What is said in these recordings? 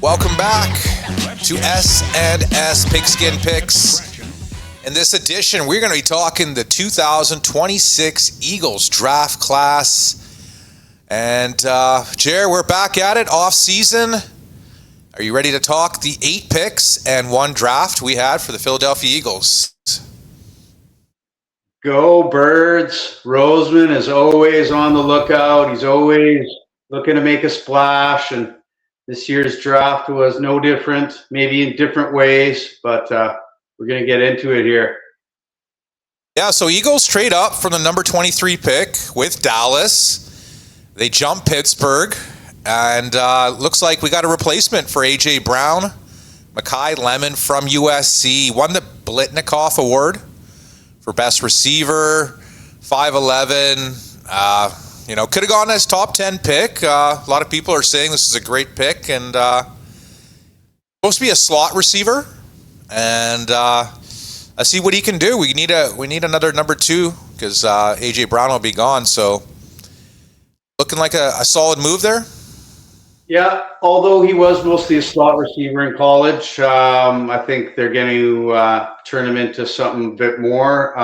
Welcome back to S&S Pigskin Picks. In this edition, we're going to be talking the 2026 Eagles draft class. And Jer, we're back at it, off-season. Are you ready to talk the 8 picks and 1 draft we had for the Philadelphia Eagles? Go Birds. Roseman is always on the lookout. He's always looking to make a splash, and this year's draft was no different, maybe in different ways, but we're going to get into it here. Yeah, so Eagles trade up from the number 23 pick with Dallas. They jump Pittsburgh, and looks like we got a replacement for A.J. Brown. Mekhi Lemon from USC won the Blitnikoff Award for best receiver, 5'11". Could have gone as top 10 pick. A lot of people are saying this is a great pick, and supposed to be a slot receiver. And let's see what he can do. We need another number 2 because A.J. Brown will be gone. So looking like a solid move there. Yeah, although he was mostly a slot receiver in college, I think they're going to turn him into something a bit more,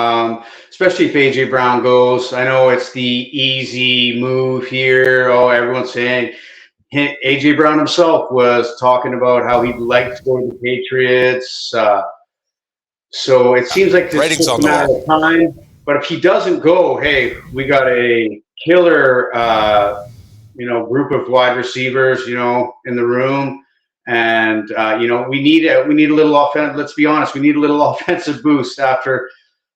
especially if A.J. Brown goes. I know it's the easy move here. Oh, everyone's saying A.J. Brown himself was talking about how he'd like to go to the Patriots. So it seems like it's just a matter of time. But if he doesn't go, hey, we got a killer group of wide receivers, in the room. And, we need a little offense. Let's be honest. We need a little offensive boost after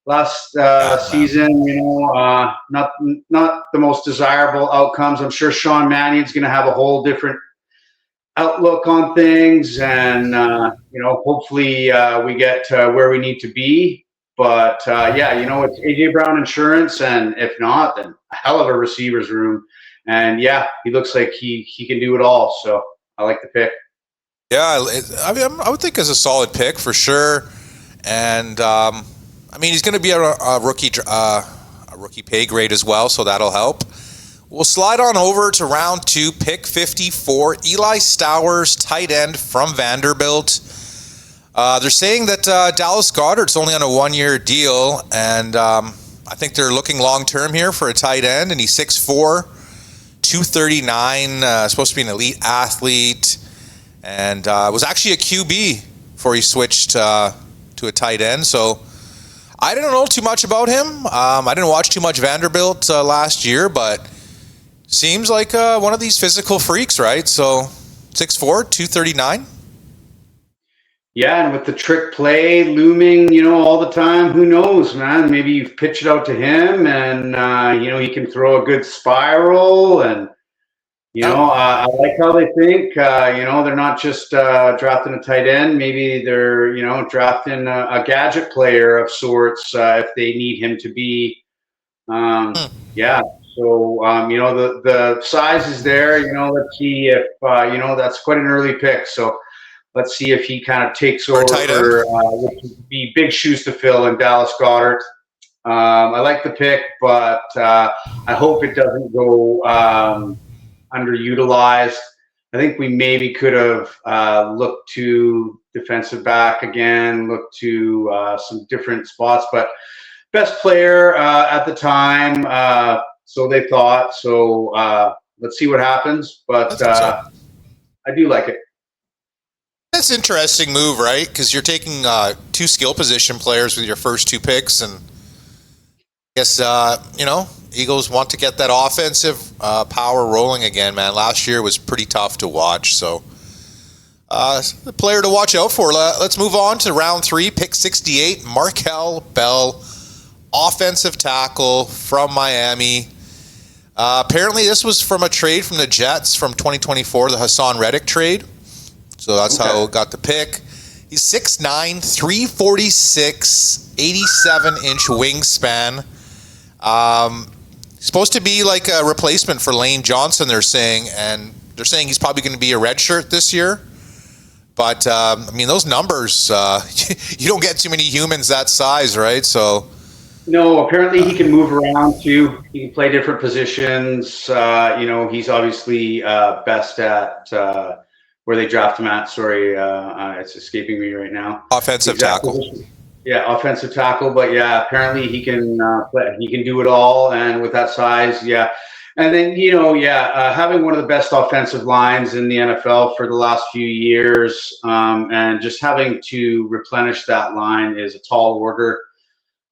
last season, not the most desirable outcomes. I'm sure Sean Mannion's going to have a whole different outlook on things. And, hopefully we get to where we need to be. But, it's A.J. Brown insurance. And if not, then a hell of a receivers room. And yeah, he looks like he can do it all. So I like the pick. Yeah, I would think it's a solid pick for sure. And he's going to be a rookie pay grade as well, so that'll help. We'll slide on over to round 2, pick 54. Eli Stowers, tight end from Vanderbilt. They're saying that Dallas Goedert's only on a 1-year deal, and I think they're looking long term here for a tight end. And he's 6'4". 239, supposed to be an elite athlete, and was actually a QB before he switched to a tight end. So I didn't know too much about him. I didn't watch too much Vanderbilt last year, but seems like one of these physical freaks, right? So 6'4", 239. Yeah, and with the trick play looming, all the time, who knows, man? Maybe you pitch it out to him and, he can throw a good spiral. And, I like how they think, they're not just drafting a tight end. Maybe they're, drafting a gadget player of sorts if they need him to be. Yeah, so, the size is there. Let's see if, that's quite an early pick. So, let's see if he kind of takes over, which would be big shoes to fill in Dallas Goedert. I like the pick, but I hope it doesn't go underutilized. I think we maybe could have looked to defensive back again, looked to some different spots, but best player at the time, so they thought. So let's see what happens, but I do like it. That's an interesting move, right? Because you're taking 2 skill position players with your first 2 picks, and I guess Eagles want to get that offensive power rolling again, man. Last year was pretty tough to watch, so the player to watch out for. Let's move on to round 3, pick 68. Markel Bell, offensive tackle from Miami. Apparently, this was from a trade from the Jets from 2024, the Hassan Reddick trade. So that's how it got the pick. He's 6'9", 346, 87-inch wingspan. Supposed to be like a replacement for Lane Johnson, they're saying. And they're saying he's probably going to be a redshirt this year. But, those numbers, you don't get too many humans that size, right? So No, apparently he can move around too. He can play different positions. He's obviously best at where they draft him at. Sorry, it's escaping me right now. Offensive tackle. Position. Yeah, offensive tackle. But yeah, apparently he can play. He can do it all, and with that size, yeah. And then having one of the best offensive lines in the NFL for the last few years, and just having to replenish that line is a tall order.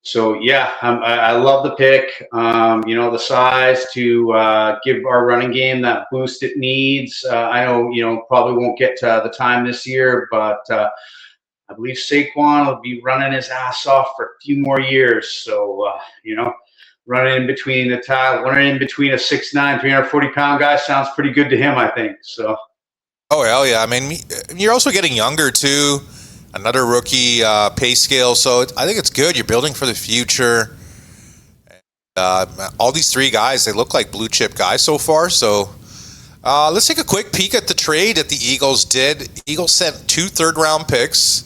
So yeah, I love the pick. The size to give our running game that boost it needs. I know probably won't get to the time this year, but I believe Saquon will be running his ass off for a few more years. So running in between a 6'9", 340-pound guy sounds pretty good to him, I think. So. Oh hell yeah! I mean, you're also getting younger too. Another rookie pay scale, so I think it's good. You're building for the future. All these three guys, they look like blue chip guys so far. So let's take a quick peek at the trade that the Eagles did. Eagles sent 2 third-round picks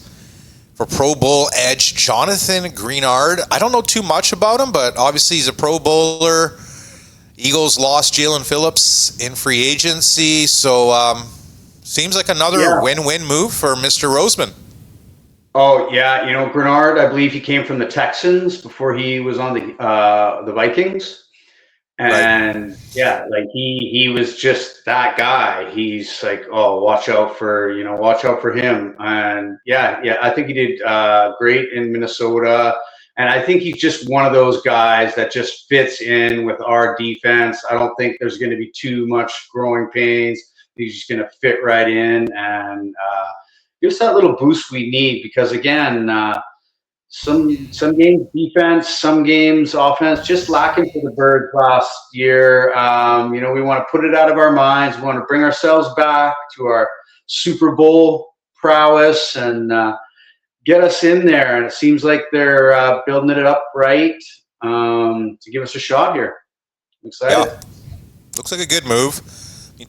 for Pro Bowl edge Jonathan Greenard. I don't know too much about him, but obviously he's a Pro Bowler. Eagles lost Jalen Phillips in free agency, so seems like another win-win move for Mr. Roseman. Oh yeah, Greenard. I believe he came from the Texans before he was on the Vikings, and right. Yeah, like he was just that guy. He's like, oh, watch out for him. And yeah, I think he did great in Minnesota, and I think he's just one of those guys that just fits in with our defense. I don't think there's going to be too much growing pains. He's just going to fit right in and. Give us that little boost we need because again, some games defense, some games offense, just lacking for the Birds last year. We want to put it out of our minds. We want to bring ourselves back to our Super Bowl prowess and get us in there. And it seems like they're building it up right to give us a shot here. I'm excited. Yeah. Looks like a good move.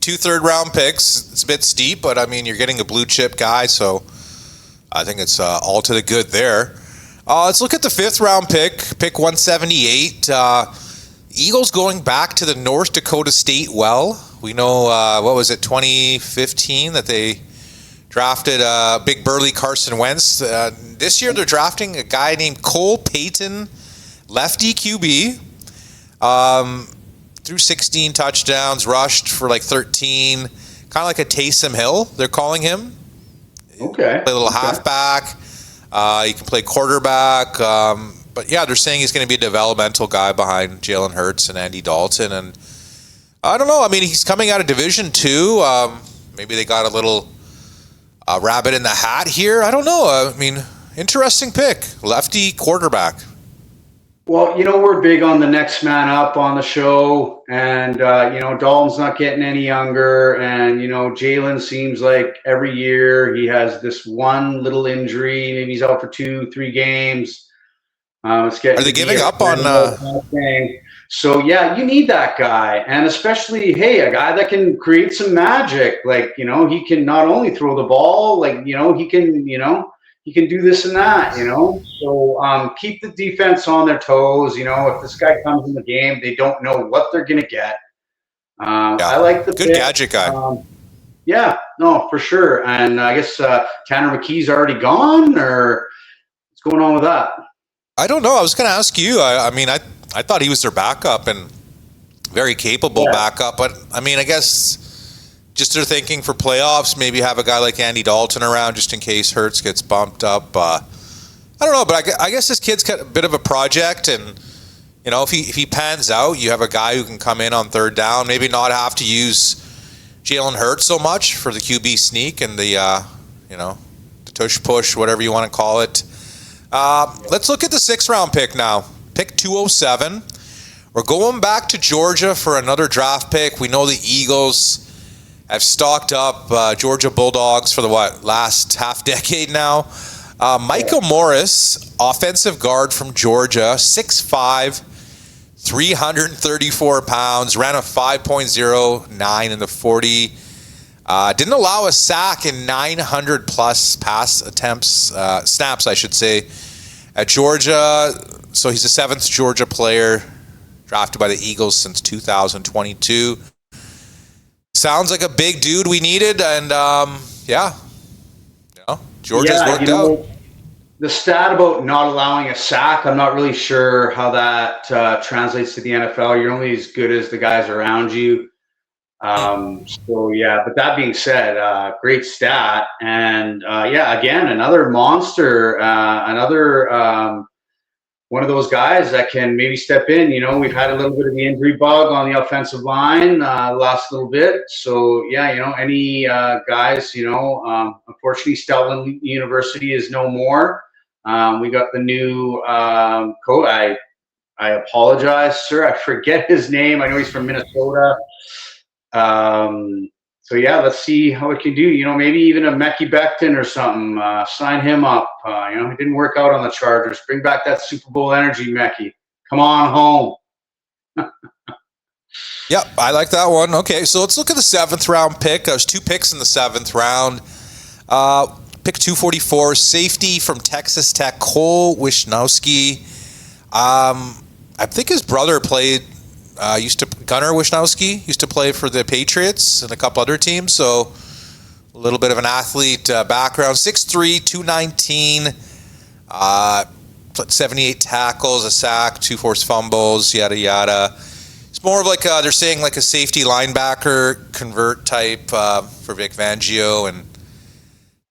2 third-round picks. It's a bit steep, but I mean, you're getting a blue-chip guy, so I think it's all to the good there. Let's look at the 5th-round pick 178. Eagles going back to the North Dakota State well. We know, 2015 that they drafted big burly Carson Wentz. This year they're drafting a guy named Cole Payton, lefty QB. Threw 16 touchdowns, rushed for like 13, kind of like a Taysom Hill, they're calling him. Okay. Play a little halfback. You can play quarterback. But yeah, they're saying he's going to be a developmental guy behind Jalen Hurts and Andy Dalton. And I don't know. I mean, he's coming out of Division II. Maybe they got a little rabbit in the hat here. I don't know. I mean, interesting pick. Lefty quarterback. Well, we're big on the next man up on the show, and Dalton's not getting any younger, and Jalen seems like every year he has this one little injury. Maybe he's out for 2-3 games. Are they giving up on? So yeah, you need that guy, and especially a guy that can create some magic. Like he can not only throw the ball, like he can he can do this and that, So keep the defense on their toes. If this guy comes in the game, they don't know what they're going to get. I like the good pick. Gadget guy. Yeah, no, for sure. And I guess Tanner McKee's already gone, or what's going on with that? I don't know. I was going to ask you. I mean, I thought he was their backup and very capable backup. But, I mean, I guess just they're thinking for playoffs, maybe have a guy like Andy Dalton around just in case Hurts gets bumped up. I don't know, but I guess this kid's got a bit of a project. And, if he pans out, you have a guy who can come in on third down, maybe not have to use Jalen Hurts so much for the QB sneak and the tush push, whatever you want to call it. Let's look at the 6th-round pick now. Pick 207. We're going back to Georgia for another draft pick. We know the Eagles have stocked up Georgia Bulldogs for the last half decade now. Michael Morris, offensive guard from Georgia, 6'5", 334 pounds, ran a 5.09 in the 40. Didn't allow a sack in 900 plus pass attempts, snaps, I should say, at Georgia. So he's the 7th Georgia player drafted by the Eagles since 2022. Sounds like a big dude we needed, and yeah, Georgia's worked out. The stat about not allowing a sack, I'm not really sure how that translates to the NFL. You're only as good as the guys around you. But that being said, great stat. And again, another monster, another one of those guys that can maybe step in. We've had a little bit of the injury bug on the offensive line the last little bit. So, any guys, unfortunately, Stelton University is no more. We got the new coach. I apologize, sir. I forget his name. I know he's from Minnesota. Let's see how it can do. Maybe even a Mekhi Becton or something. Sign him up. He didn't work out on the Chargers. Bring back that Super Bowl energy, Mekhi. Come on home. Yep, I like that one. Okay, so let's look at the 7th round pick. There's 2 picks in the 7th round. Pick 244, safety from Texas Tech, Cole Wishnowski. I think his brother played. Gunnar Wishnowski used to play for the Patriots and a couple other teams, so a little bit of an athlete background. 6'3", 219, 78 tackles, a sack, 2 forced fumbles, yada yada. It's more of like they're saying like a safety linebacker convert type for Vic Fangio, and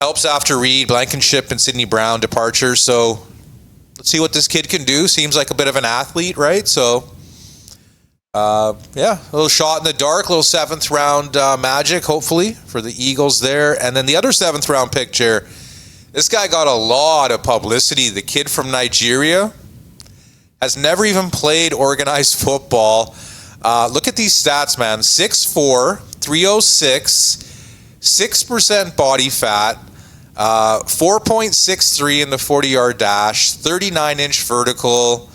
helps after Reed, Blankenship, and Sidney Brown departure. So let's see what this kid can do. Seems like a bit of an athlete, right? So. A little shot in the dark, little 7th round magic, hopefully, for the Eagles there. And then the other 7th round pick, Jer, this guy got a lot of publicity. The kid from Nigeria has never even played organized football. Look at these stats, man. 6'4", 306, 6% body fat, 4.63 in the 40-yard dash, 39-inch vertical,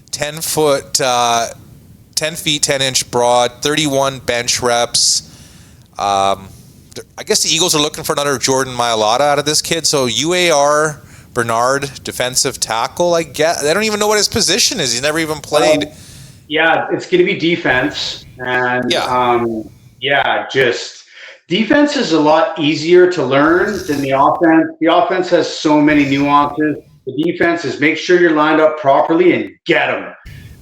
10 feet, 10-inch broad, 31 bench reps. I guess the Eagles are looking for another Jordan Mailata out of this kid. So UAR Bernard, defensive tackle, I guess. I don't even know what his position is. He's never even played. It's going to be defense. And just defense is a lot easier to learn than the offense. The offense has so many nuances. The defense is make sure you're lined up properly and get them.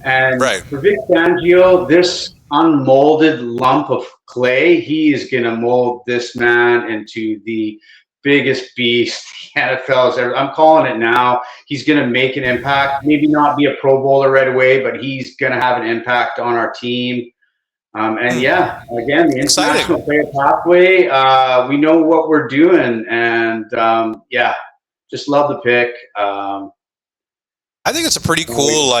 And for Vic Fangio, this unmolded lump of clay, he is going to mold this man into the biggest beast the NFL has ever. I'm calling it now. He's going to make an impact. Maybe not be a Pro Bowler right away, but he's going to have an impact on our team. Again, the international player pathway, we know what we're doing. And, just love the pick. I think it's a pretty cool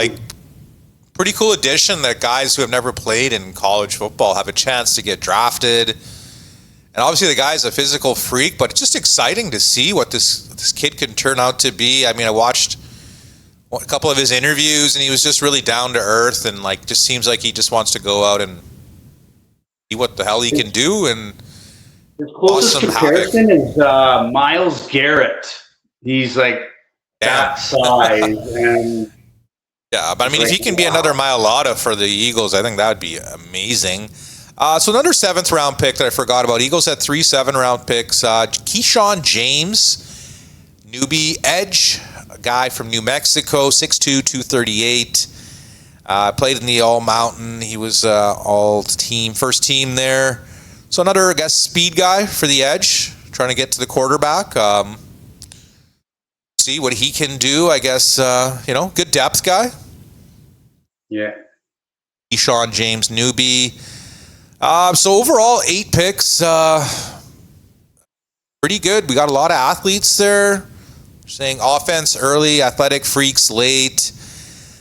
addition that guys who have never played in college football have a chance to get drafted. And obviously the guy's a physical freak, but it's just exciting to see what this kid can turn out to be. I mean, I watched a couple of his interviews, and he was just really down to earth, and just seems like he just wants to go out and see what the hell he can do. And his closest comparison is Myles Garrett. He's that size. And yeah, but I mean, if he can be another Mailata for the Eagles, I think that would be amazing. So another 7th round pick that I forgot about. Eagles had 3 7-round picks. Keyshawn James, newbie edge, a guy from New Mexico, 6'2", 238. Played in the All-Mountain. He was first team there. So another, I guess, speed guy for the edge, trying to get to the quarterback. See what he can do, I guess. Good depth guy. Yeah. Keyshawn James, newbie. So overall, 8 picks. Pretty good. We got a lot of athletes there. Saying offense early, athletic freaks late.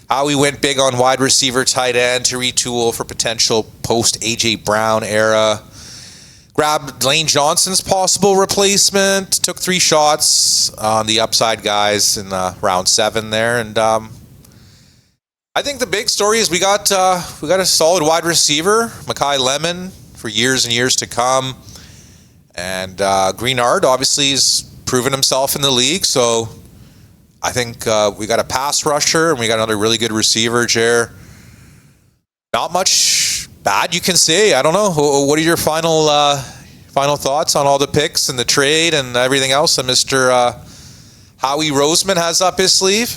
How we went big on wide receiver, tight end to retool for potential post A.J. Brown era. Grabbed Lane Johnson's possible replacement. Took 3 shots on the upside guys in round 7 there, and I think the big story is we got a solid wide receiver, Mekhi Lemon, for years and years to come, and Greenard obviously has proven himself in the league. So I think we got a pass rusher and we got another really good receiver, Jer. Not much bad you can say. I don't know. What are your final final thoughts on all the picks and the trade and everything else that Mr. Howie Roseman has up his sleeve?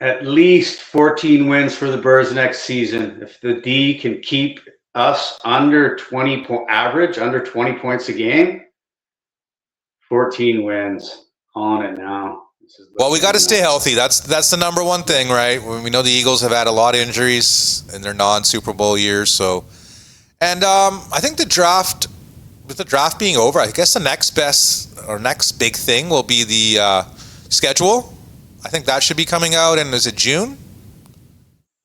At least 14 wins for the Birds next season. If the D can keep us under 20 average, under 20 points a game, 14 wins. On it now. Well, we got to stay healthy. That's the number one thing, right? We know the Eagles have had a lot of injuries in their non-Super Bowl years. So, and I think the draft, with the draft being over, I guess the next big thing will be the schedule. I think that should be coming out. And is it June?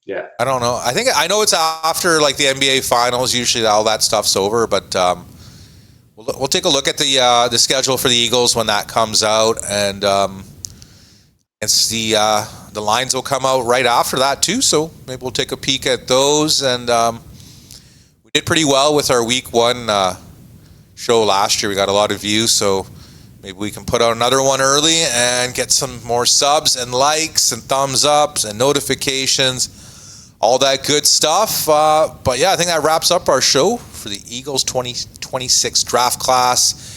Yeah. I don't know. I know it's after like the NBA Finals. Usually all that stuff's over, but we'll take a look at the schedule for the Eagles when that comes out, and it's the lines will come out right after that too. So maybe we'll take a peek at those. And we did pretty well with our week 1 show last year. We got a lot of views, so maybe we can put out another one early and get some more subs and likes and thumbs ups and notifications, all that good stuff. But yeah, I think that wraps up our show for the Eagles 2026 draft class.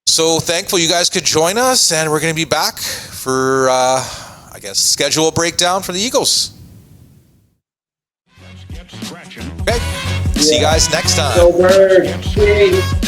So thankful you guys could join us, and we're going to be back for, I guess, schedule breakdown for the Eagles. Okay. See you guys next time. Go Birds.